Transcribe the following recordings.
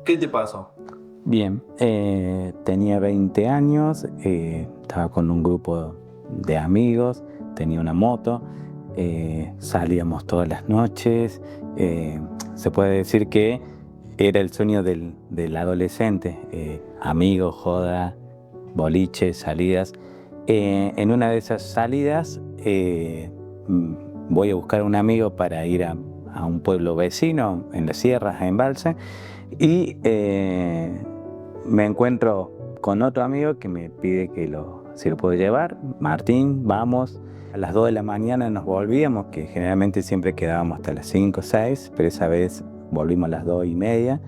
¿Qué te pasó? Bien, tenía 20 años, estaba con un grupo de amigos, tenía una moto, salíamos todas las noches. eh, Se puede decir que era el sueño del adolescente, amigos, joda, boliche, salidas. En una de esas salidas mm, voy a buscar a un amigo para ir a un pueblo vecino en las sierras, a Embalse, y me encuentro con otro amigo que me pide si lo puedo llevar. Martín, vamos. A las 2 de la mañana nos volvíamos, que generalmente siempre quedábamos hasta las 5 o 6, pero esa vez volvimos a las 2:30.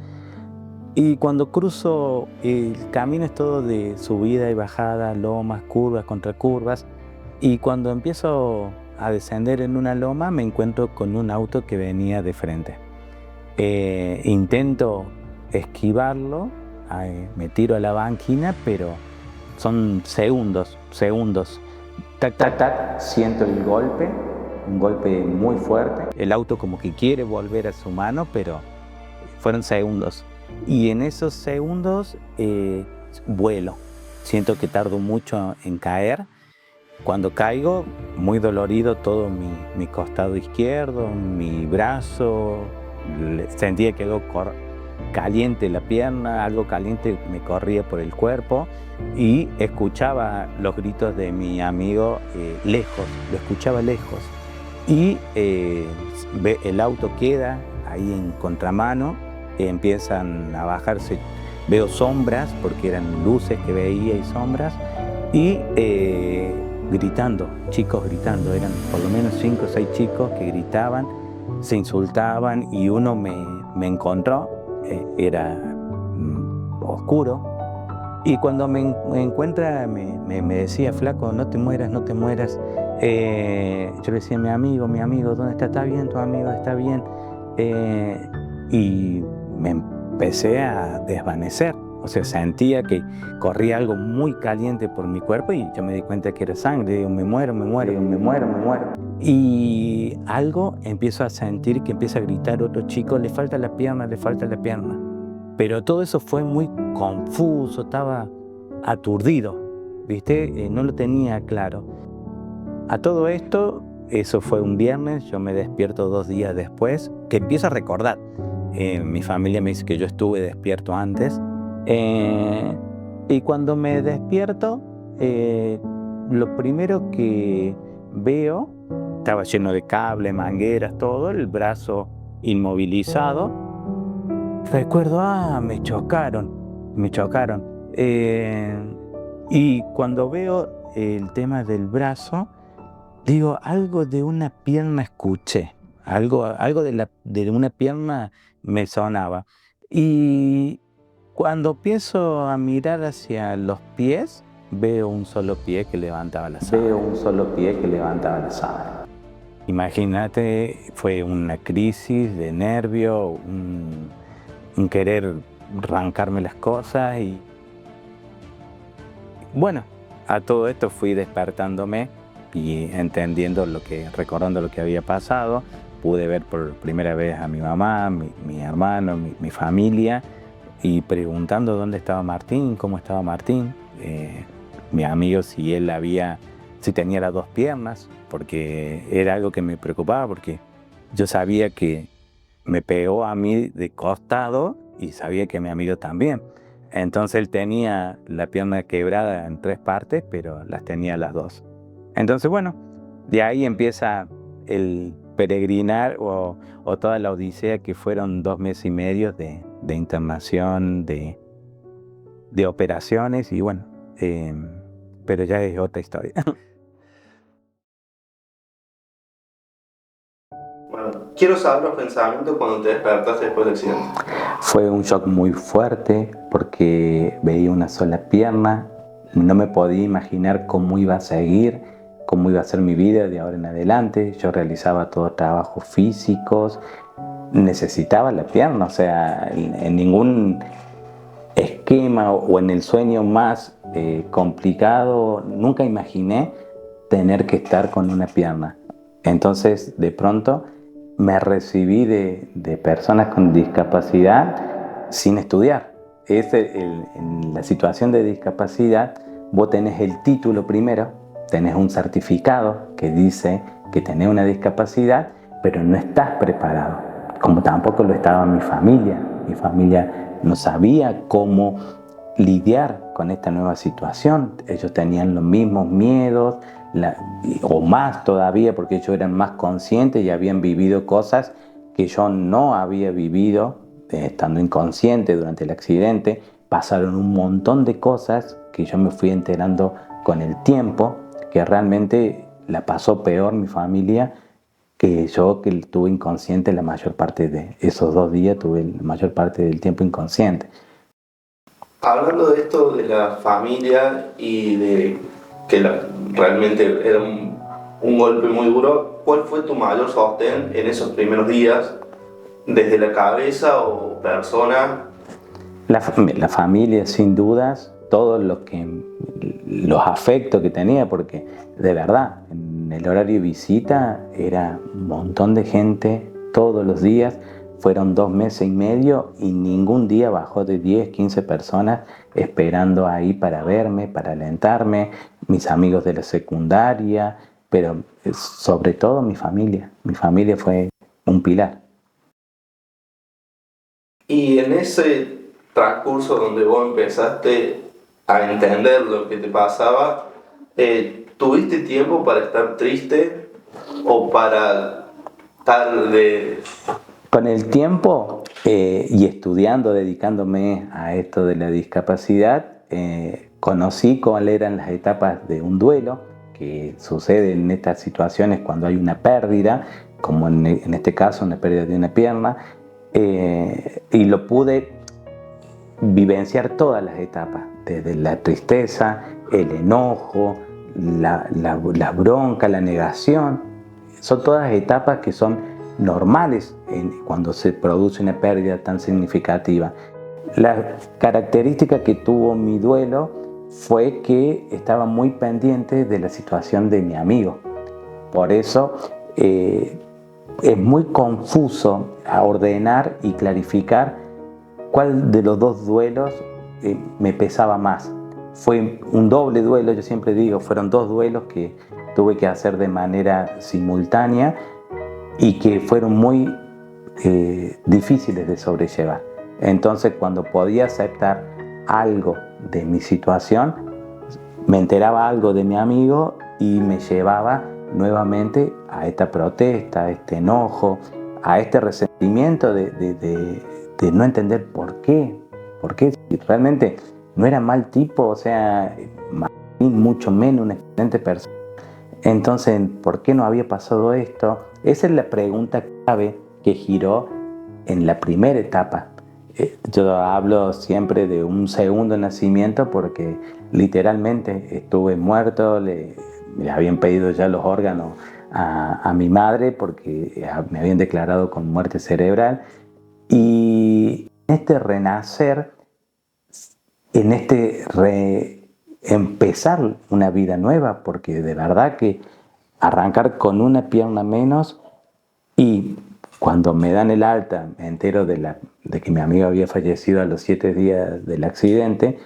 Y cuando cruzo, el camino es todo de subida y bajada, lomas, curvas, contracurvas. Y cuando empiezo a descender en una loma, me encuentro con un auto que venía de frente. Intento esquivarlo, me tiro a la banquina, pero son segundos, segundos. Tac, tac, tac, siento el golpe, un golpe muy fuerte. El auto como que quiere volver a su mano, pero fueron segundos. Y en esos segundos vuelo. Siento que tardo mucho en caer. Cuando caigo, muy dolorido todo mi costado izquierdo, mi brazo. Sentía que algo caliente la pierna, algo caliente me corría por el cuerpo, y escuchaba los gritos de mi amigo lejos, lo escuchaba lejos. Y el auto queda ahí en contramano, empiezan a bajarse, veo sombras, porque eran luces que veía y sombras, y gritando, chicos gritando, eran por lo menos 5 o 6 chicos que gritaban, se insultaban, y uno me encontró, era oscuro, y cuando me encuentra me decía: flaco, no te mueras, no te mueras. Yo le decía: mi amigo, ¿dónde está? ¿Está bien tu amigo? ¿Está bien? Eh, y me empecé a desvanecer. O sea, sentía que corría algo muy caliente por mi cuerpo, y yo me di cuenta que era sangre. Digo: me muero, me muero, digo, me muero, me muero. Y algo empiezo a sentir que empieza a gritar otro chico: le falta la pierna, le falta la pierna. Pero todo eso fue muy confuso, estaba aturdido, ¿viste? No lo tenía claro. A todo esto, eso fue un viernes, yo me despierto 2 días después, que empiezo a recordar. Mi familia me dice que yo estuve despierto antes. Y cuando me despierto, lo primero que veo, estaba lleno de cables, mangueras, todo, el brazo inmovilizado. Recuerdo, me chocaron, me chocaron. Y cuando veo el tema del brazo, digo: algo de una pierna escuché, algo de una pierna me sonaba. Y cuando empiezo a mirar hacia los pies, veo un solo pie que levantaba la sábana. Imagínate, fue una crisis de nervio, un querer arrancarme las cosas. Y bueno, a todo esto fui despertándome y recordando lo que había pasado. Pude ver por primera vez a mi mamá, mi hermano, mi familia, y preguntando dónde estaba Martín, cómo estaba Martín. Mi amigo, si tenía las 2 piernas, porque era algo que me preocupaba, porque yo sabía que me pegó a mí de costado y sabía que mi amigo también. Entonces él tenía la pierna quebrada en 3 partes, pero las tenía las 2. Entonces, bueno, de ahí empieza el peregrinar o toda la odisea, que fueron 2 meses y medio de internación, de operaciones, y bueno, pero ya es otra historia. Bueno, quiero saber los pensamientos cuando te despertaste después del accidente. Fue un shock muy fuerte, porque veía una sola pierna, no me podía imaginar cómo iba a seguir, cómo iba a ser mi vida de ahora en adelante. Yo realizaba todos trabajos físicos, necesitaba la pierna, o sea, en ningún esquema o en el sueño más complicado nunca imaginé tener que estar con una pierna. Entonces, de pronto me recibí de personas con discapacidad, sin estudiar. En la situación de discapacidad, vos tenés el título primero, tenés un certificado que dice que tenés una discapacidad, pero no estás preparado, como tampoco lo estaba mi familia. Mi familia no sabía cómo lidiar con esta nueva situación. Ellos tenían los mismos miedos, o más todavía, porque ellos eran más conscientes y habían vivido cosas que yo no había vivido, estando inconsciente durante el accidente. Pasaron un montón de cosas que yo me fui enterando con el tiempo, que realmente la pasó peor mi familia que yo, que estuve inconsciente la mayor parte de esos 2 días, tuve la mayor parte del tiempo inconsciente. Hablando de esto de la familia y de que realmente era un golpe muy duro, ¿cuál fue tu mayor sostén en esos primeros días? ¿Desde la cabeza o persona? La familia, sin dudas, todos los afectos que tenía, porque de verdad, en el horario de visita era un montón de gente todos los días. Fueron 2 meses y medio y ningún día bajó de 10, 15 personas esperando ahí para verme, para alentarme, mis amigos de la secundaria, pero sobre todo mi familia. Mi familia fue un pilar. Y en ese transcurso donde vos empezaste a entender lo que te pasaba, ¿tuviste tiempo para estar triste o para estar de... Con el tiempo y estudiando, dedicándome a esto de la discapacidad, conocí cuáles eran las etapas de un duelo que sucede en estas situaciones cuando hay una pérdida, como en este caso una pérdida de una pierna, y lo pude vivenciar todas las etapas, desde la tristeza, el enojo, la bronca, la negación. Son todas etapas que son normales cuando se produce una pérdida tan significativa. La característica que tuvo mi duelo fue que estaba muy pendiente de la situación de mi amigo. Por eso es muy confuso ordenar y clarificar cuál de los 2 duelos me pesaba más. Fue un doble duelo, yo siempre digo, fueron 2 duelos que tuve que hacer de manera simultánea y que fueron muy difíciles de sobrellevar. Entonces, cuando podía aceptar algo de mi situación, me enteraba algo de mi amigo y me llevaba nuevamente a esta protesta, a este enojo, a este resentimiento de no entender por qué. Si realmente no era mal tipo, o sea, mucho menos una excelente persona. Entonces, ¿por qué no había pasado esto? Esa es la pregunta clave que giró en la primera etapa. Yo hablo siempre de un segundo nacimiento porque literalmente estuve muerto, le habían pedido ya los órganos a mi madre porque me habían declarado con muerte cerebral. Y en este renacer, en este empezar una vida nueva, porque de verdad que arrancar con una pierna menos, y cuando me dan el alta me entero de que mi amigo había fallecido a los 7 días del accidente.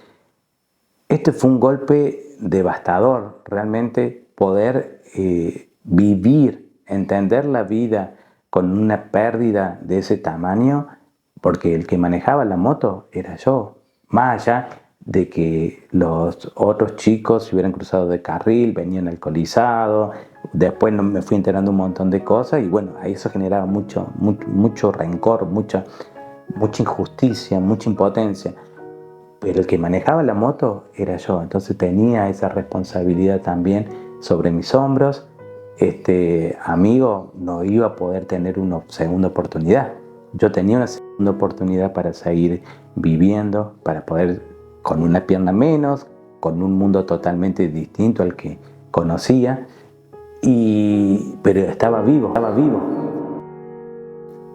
Este fue un golpe devastador, realmente poder vivir, entender la vida con una pérdida de ese tamaño, porque el que manejaba la moto era yo, más allá de que los otros chicos se hubieran cruzado de carril, venían alcoholizados. Después me fui enterando un montón de cosas y bueno, ahí eso generaba mucho rencor, mucha injusticia, mucha impotencia. Pero el que manejaba la moto era yo, entonces tenía esa responsabilidad también sobre mis hombros. Este amigo no iba a poder tener una segunda oportunidad. Yo tenía una segunda oportunidad para seguir viviendo, para poder, con una pierna menos, con un mundo totalmente distinto al que conocía, pero estaba vivo.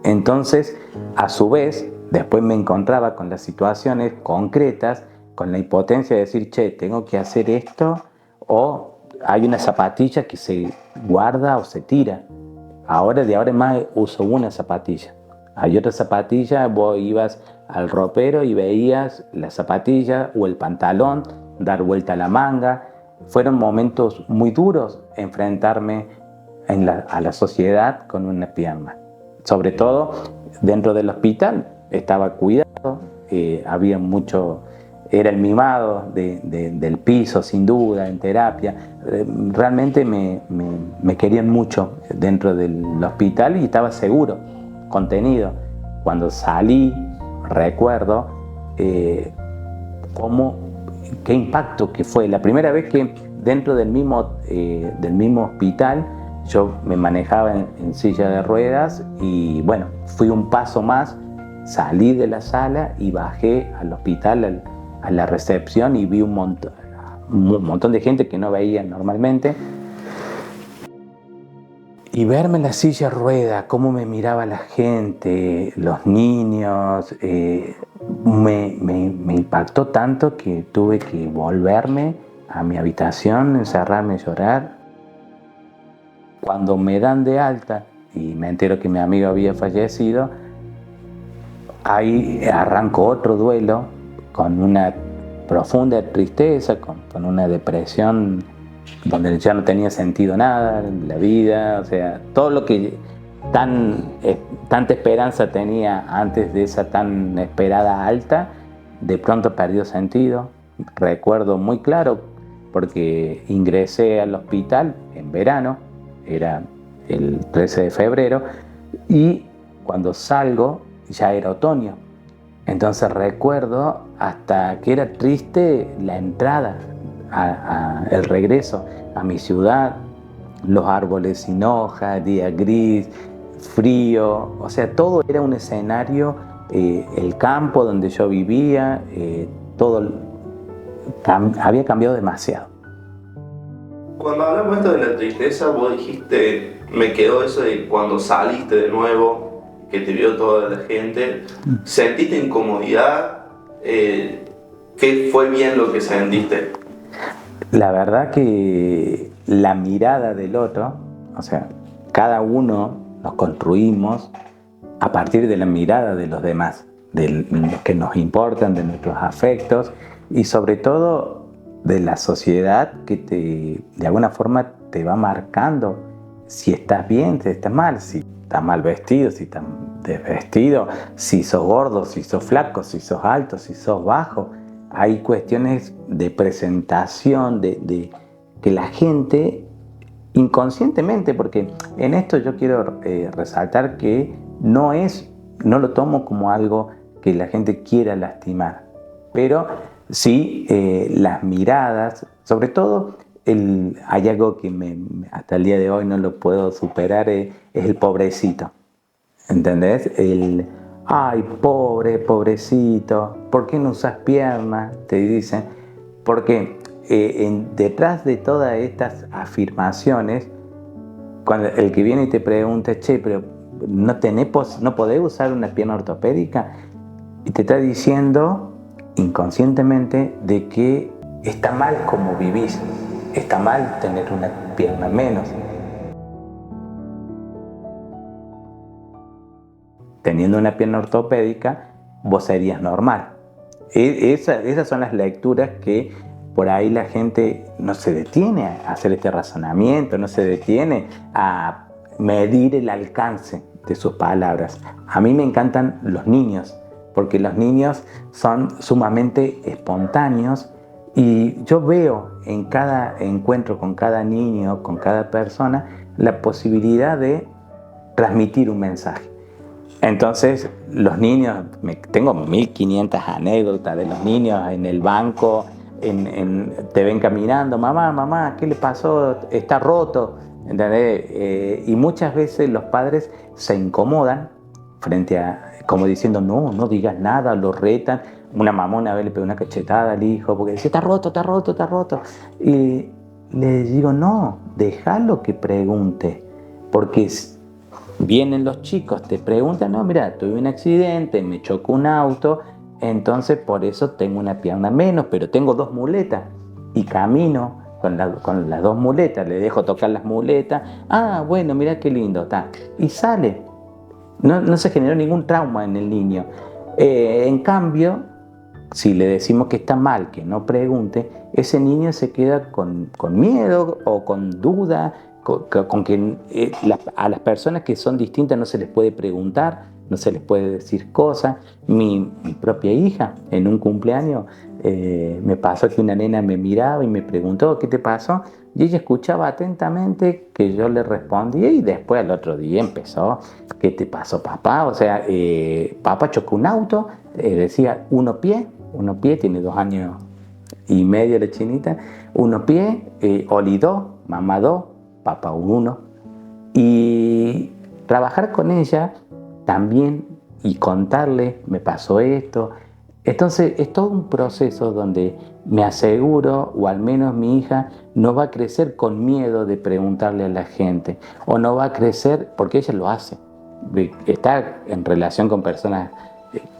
Entonces, a su vez, después me encontraba con las situaciones concretas, con la impotencia de decir, che, tengo que hacer esto, o hay una zapatilla que se guarda o se tira. De ahora en más uso una zapatilla. Hay otra zapatilla, vos ibas al ropero y veías la zapatilla o el pantalón dar vuelta a la manga. Fueron momentos muy duros enfrentarme a la sociedad con una pierna. Sobre todo dentro del hospital estaba cuidado, había mucho, era el mimado del piso sin duda, en terapia. Realmente me querían mucho dentro del hospital y estaba seguro, contenido. Cuando salí, recuerdo qué impacto que fue. La primera vez que dentro del mismo hospital yo me manejaba en silla de ruedas y bueno, fui un paso más, salí de la sala y bajé al hospital, a la recepción y vi un montón de gente que no veía normalmente. Y verme en la silla de ruedas, cómo me miraba la gente, los niños, me impactó tanto que tuve que volverme a mi habitación, encerrarme y llorar. Cuando me dan de alta y me entero que mi amigo había fallecido, ahí arranco otro duelo con una profunda tristeza, con una depresión donde ya no tenía sentido nada en la vida, o sea, todo lo que tanta esperanza tenía antes de esa tan esperada alta, de pronto perdió sentido. Recuerdo muy claro porque ingresé al hospital en verano, era el 13 de febrero, y cuando salgo ya era otoño. Entonces recuerdo hasta que era triste la entrada, el regreso a mi ciudad, los árboles sin hoja, día gris, frío, o sea, todo era un escenario, el campo donde yo vivía, todo había cambiado demasiado. Cuando hablamos esto de la tristeza, vos dijiste, me quedó eso de cuando saliste de nuevo, que te vio toda la gente, ¿sentiste incomodidad? ¿Qué fue bien lo que sentiste? La verdad que la mirada del otro, o sea, cada uno nos construimos a partir de la mirada de los demás, de los que nos importan, de nuestros afectos y sobre todo de la sociedad que de alguna forma te va marcando si estás bien, si estás mal, si estás mal vestido, si estás desvestido, si sos gordo, si sos flaco, si sos alto, si sos bajo. Hay cuestiones de presentación, de que la gente inconscientemente, porque en esto yo quiero resaltar que no lo tomo como algo que la gente quiera lastimar, pero sí las miradas, sobre todo hay algo que hasta el día de hoy no lo puedo superar, es el pobrecito, ¿entendés? Ay, pobre, pobrecito, ¿por qué no usas piernas? Te dicen, porque detrás de todas estas afirmaciones, cuando el que viene y te pregunta, che, pero ¿no podés usar una pierna ortopédica? Y te está diciendo inconscientemente de que está mal como vivís, está mal tener una pierna menos. Teniendo una pierna ortopédica, vos serías normal. Esas son las lecturas que por ahí la gente no se detiene a hacer este razonamiento, no se detiene a medir el alcance de sus palabras. A mí me encantan los niños, porque los niños son sumamente espontáneos y yo veo en cada encuentro con cada niño, con cada persona, la posibilidad de transmitir un mensaje. Entonces, los niños, tengo 1500 anécdotas de los niños en el banco, te ven caminando, mamá, ¿qué le pasó? Está roto, ¿entendés? Y muchas veces los padres se incomodan frente a, como diciendo, no digas nada, lo retan. Una mamá una vez le pegó una cachetada al hijo porque decía, está roto. Y le digo, no, déjalo que pregunte, porque vienen los chicos, te preguntan, no, mira, tuve un accidente, me chocó un auto, entonces por eso tengo una pierna menos, pero tengo 2 muletas y camino con las 2 muletas, le dejo tocar las muletas, bueno, mira qué lindo, está, y sale. No se generó ningún trauma en el niño. En cambio, si le decimos que está mal, que no pregunte, ese niño se queda con miedo o con duda, con que a las personas que son distintas no se les puede preguntar, no se les puede decir cosas. Mi propia hija, en un cumpleaños, me pasó que una nena me miraba y me preguntó, ¿qué te pasó? Y ella escuchaba atentamente que yo le respondía y después al otro día empezó, ¿qué te pasó, papá? O sea, papá chocó un auto, decía uno pie, tiene 2 años y medio la chinita, uno pie, Oli 2, mamá 2, papá 1. Y trabajar con ella también y contarle, me pasó esto. Entonces es todo un proceso donde me aseguro, o al menos mi hija, no va a crecer con miedo de preguntarle a la gente, o no va a crecer, porque ella lo hace, está en relación con personas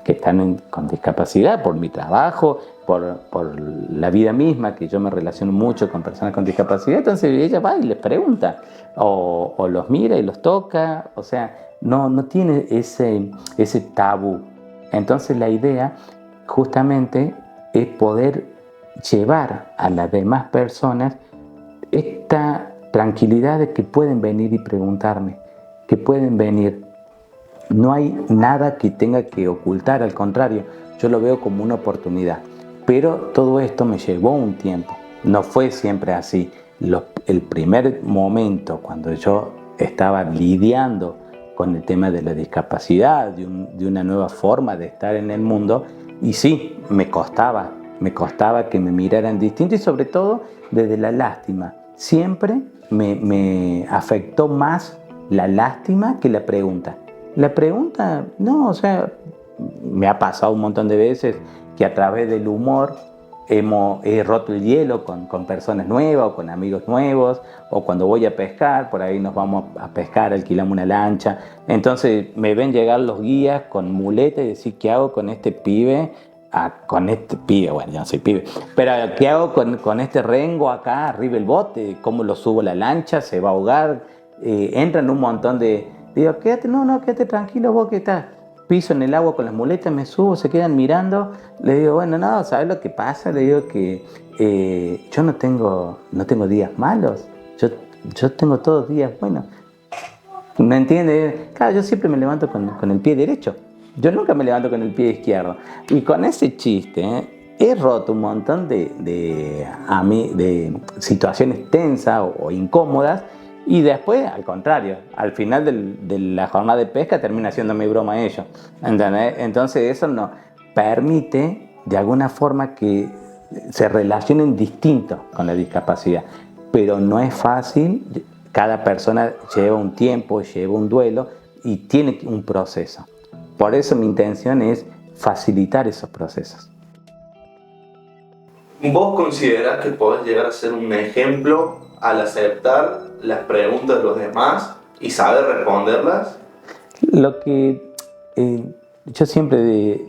que están con discapacidad, por mi trabajo, por la vida misma, que yo me relaciono mucho con personas con discapacidad. Entonces ella va y les pregunta, o los mira y los toca, o sea, no tiene ese tabú. Entonces la idea justamente es poder llevar a las demás personas esta tranquilidad de que pueden venir y preguntarme, que pueden venir. No hay nada que tenga que ocultar, al contrario, yo lo veo como una oportunidad. Pero todo esto me llevó un tiempo, no fue siempre así. El primer momento cuando yo estaba lidiando con el tema de la discapacidad, de una nueva forma de estar en el mundo, y sí, me costaba que me miraran distinto, y sobre todo desde la lástima. Siempre me afectó más la lástima que la pregunta. La pregunta, no, o sea, me ha pasado un montón de veces que a través del humor he roto el hielo con personas nuevas o con amigos nuevos, o cuando voy a pescar, por ahí nos vamos a pescar, alquilamos una lancha, entonces me ven llegar los guías con muletas y decir, ¿qué hago con este pibe? Con este pibe, bueno, yo no soy pibe, pero ¿qué hago con este rengo acá arriba el bote? ¿Cómo lo subo a la lancha? ¿Se va a ahogar? Entran un montón de... Digo, quédate tranquilo vos, que estás. Piso en el agua con las muletas, me subo, se quedan mirando. Le digo, bueno, no, ¿sabes lo que pasa? Le digo que yo no tengo días malos. Yo tengo todos días buenos. ¿Me entiendes? Claro, yo siempre me levanto con el pie derecho. Yo nunca me levanto con el pie izquierdo. Y con ese chiste, he roto un montón de situaciones tensas o incómodas. Y después, al contrario, al final de la jornada de pesca termina haciéndome broma a ellos. ¿Entendés? Entonces eso nos permite de alguna forma que se relacionen distintos con la discapacidad. Pero no es fácil, cada persona lleva un tiempo, lleva un duelo y tiene un proceso. Por eso mi intención es facilitar esos procesos. ¿Vos considerás que podés llegar a ser un ejemplo al aceptar las preguntas de los demás y saber responderlas? Lo que yo siempre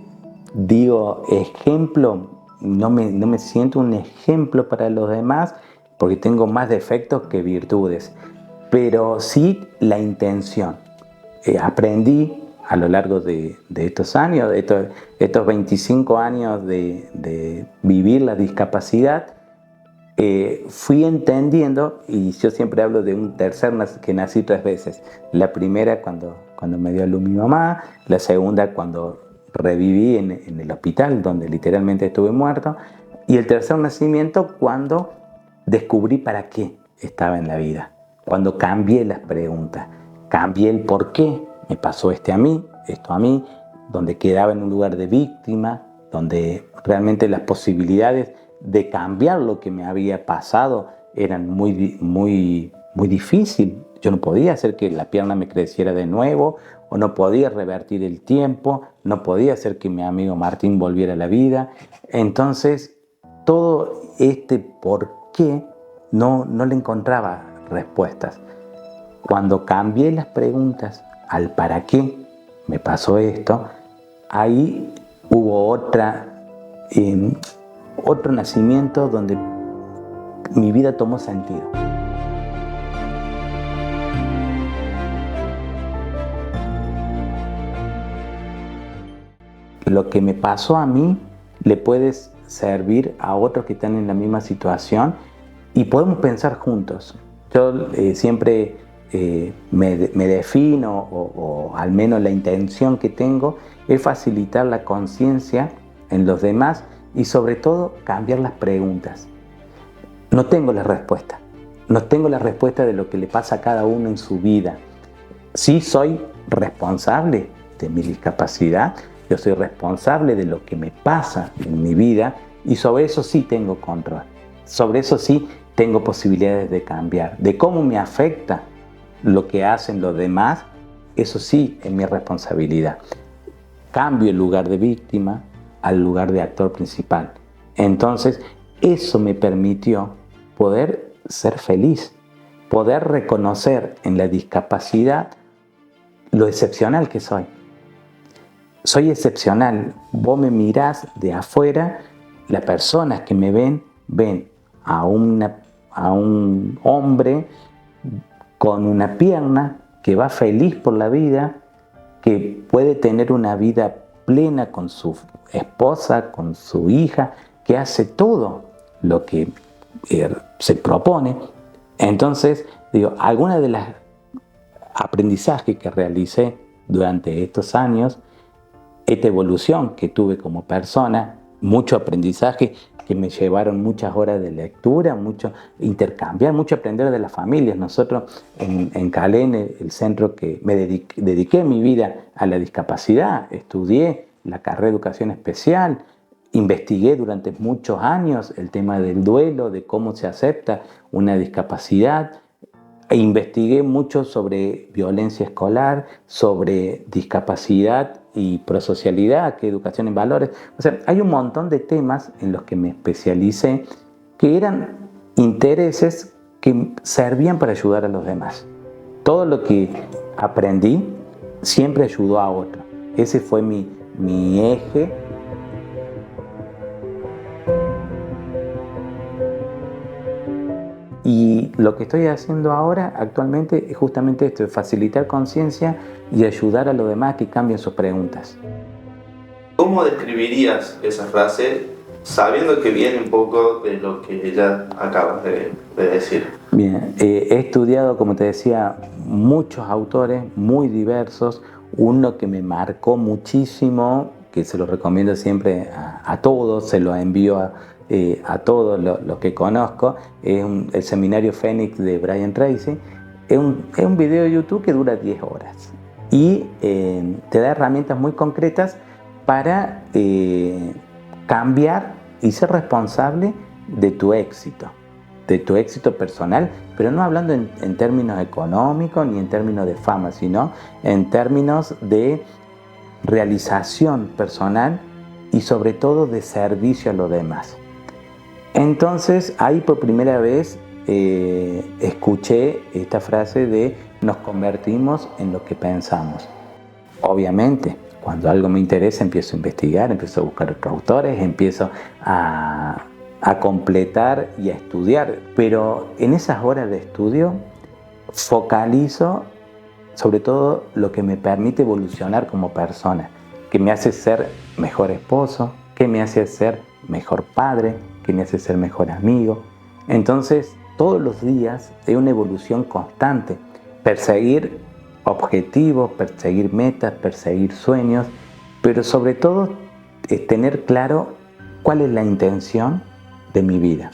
digo, ejemplo, no me siento un ejemplo para los demás porque tengo más defectos que virtudes, pero sí la intención. Aprendí a lo largo de estos años, de estos 25 años de vivir la discapacidad, fui entendiendo, y yo siempre hablo de un que nací 3 veces. La primera cuando me dio a luz mi mamá, la segunda cuando reviví en el hospital donde literalmente estuve muerto, y el tercer nacimiento cuando descubrí para qué estaba en la vida, cuando cambié las preguntas, cambié el por qué me pasó esto a mí, donde quedaba en un lugar de víctima, donde realmente las posibilidades de cambiar lo que me había pasado eran muy difíciles. Yo no podía hacer que la pierna me creciera de nuevo, o no podía revertir el tiempo, no podía hacer que mi amigo Martín volviera a la vida. Entonces, todo este por qué no le encontraba respuestas. Cuando cambié las preguntas al para qué me pasó esto, ahí hubo otro nacimiento donde mi vida tomó sentido. lo que me pasó a mí le puede servir a otros que están en la misma situación y podemos pensar juntos. Yo siempre me defino, o al menos la intención que tengo, es facilitar la conciencia en los demás y sobre todo cambiar las preguntas. No tengo la respuesta. No tengo la respuesta de lo que le pasa a cada uno en su vida. Sí soy responsable de mi discapacidad, yo soy responsable de lo que me pasa en mi vida y sobre eso sí tengo control. Sobre eso sí tengo posibilidades de cambiar. De cómo me afecta lo que hacen los demás, eso sí es mi responsabilidad. Cambio el lugar de víctima al lugar de actor principal. Entonces, eso me permitió poder ser feliz, poder reconocer en la discapacidad lo excepcional que soy. Soy excepcional. Vos me mirás de afuera, las personas que me ven a un hombre con una pierna que va feliz por la vida, que puede tener una vida plena con su esposa, con su hija, que hace todo lo que se propone. Entonces, digo, algunas de las aprendizajes que realicé durante estos años, esta evolución que tuve como persona, mucho aprendizaje que me llevaron muchas horas de lectura, mucho intercambiar, mucho aprender de las familias. Nosotros en Calén, el centro que me dediqué mi vida a la discapacidad, estudié la carrera de educación especial, investigué durante muchos años el tema del duelo, de cómo se acepta una discapacidad, e investigué mucho sobre violencia escolar, sobre discapacidad y prosocialidad, que educación en valores. O sea, hay un montón de temas en los que me especialicé que eran intereses que servían para ayudar a los demás. Todo lo que aprendí siempre ayudó a otro. Ese fue mi eje. Y lo que estoy haciendo ahora, actualmente, es justamente esto, es facilitar conciencia y ayudar a los demás que cambien sus preguntas. ¿Cómo describirías esa frase sabiendo que viene un poco de lo que ya acabas de decir? Bien, he estudiado, como te decía, muchos autores muy diversos. Uno que me marcó muchísimo, que se lo recomiendo siempre a todos, se lo envío a todos los que conozco, es el Seminario Fénix de Brian Tracy. Es un video de YouTube que dura 10 horas y te da herramientas muy concretas para cambiar y ser responsable de tu éxito personal, pero no hablando en términos económicos ni en términos de fama, sino en términos de realización personal y sobre todo de servicio a los demás. Entonces ahí por primera vez escuché esta frase de nos convertimos en lo que pensamos. Obviamente, cuando algo me interesa empiezo a investigar, empiezo a buscar otros autores, empiezo a completar y a estudiar, pero en esas horas de estudio focalizo sobre todo lo que me permite evolucionar como persona, que me hace ser mejor esposo, que me hace ser mejor padre, que me hace ser mejor amigo. Entonces, todos los días hay una evolución constante, perseguir objetivos, perseguir metas, perseguir sueños, pero sobre todo es tener claro cuál es la intención de mi vida.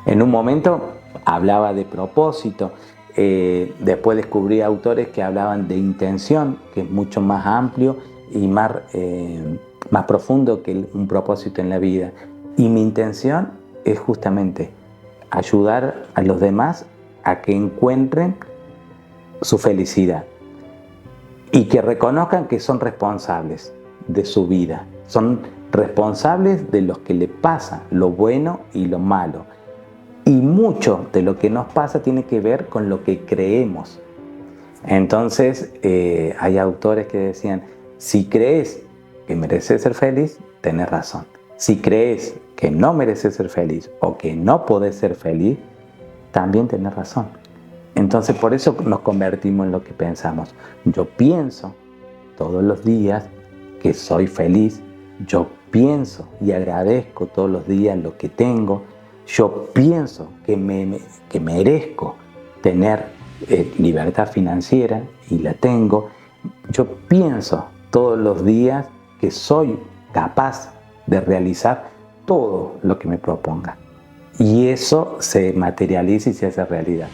En un momento hablaba de propósito, después descubrí autores que hablaban de intención, que es mucho más amplio y más profundo que un propósito en la vida. Y mi intención es justamente ayudar a los demás a que encuentren su felicidad y que reconozcan que son responsables de su vida, son responsables de lo que le pasa, lo bueno y lo malo. Y mucho de lo que nos pasa tiene que ver con lo que creemos. Entonces, hay autores que decían, si crees que mereces ser feliz, tenés razón. Si crees que no mereces ser feliz o que no podés ser feliz, también tenés razón. Entonces, por eso nos convertimos en lo que pensamos. Yo pienso todos los días que soy feliz Yo pienso y agradezco todos los días lo que tengo. Yo pienso que merezco tener libertad financiera y la tengo. Yo pienso todos los días que soy capaz de realizar todo lo que me proponga. Y eso se materializa y se hace realidad.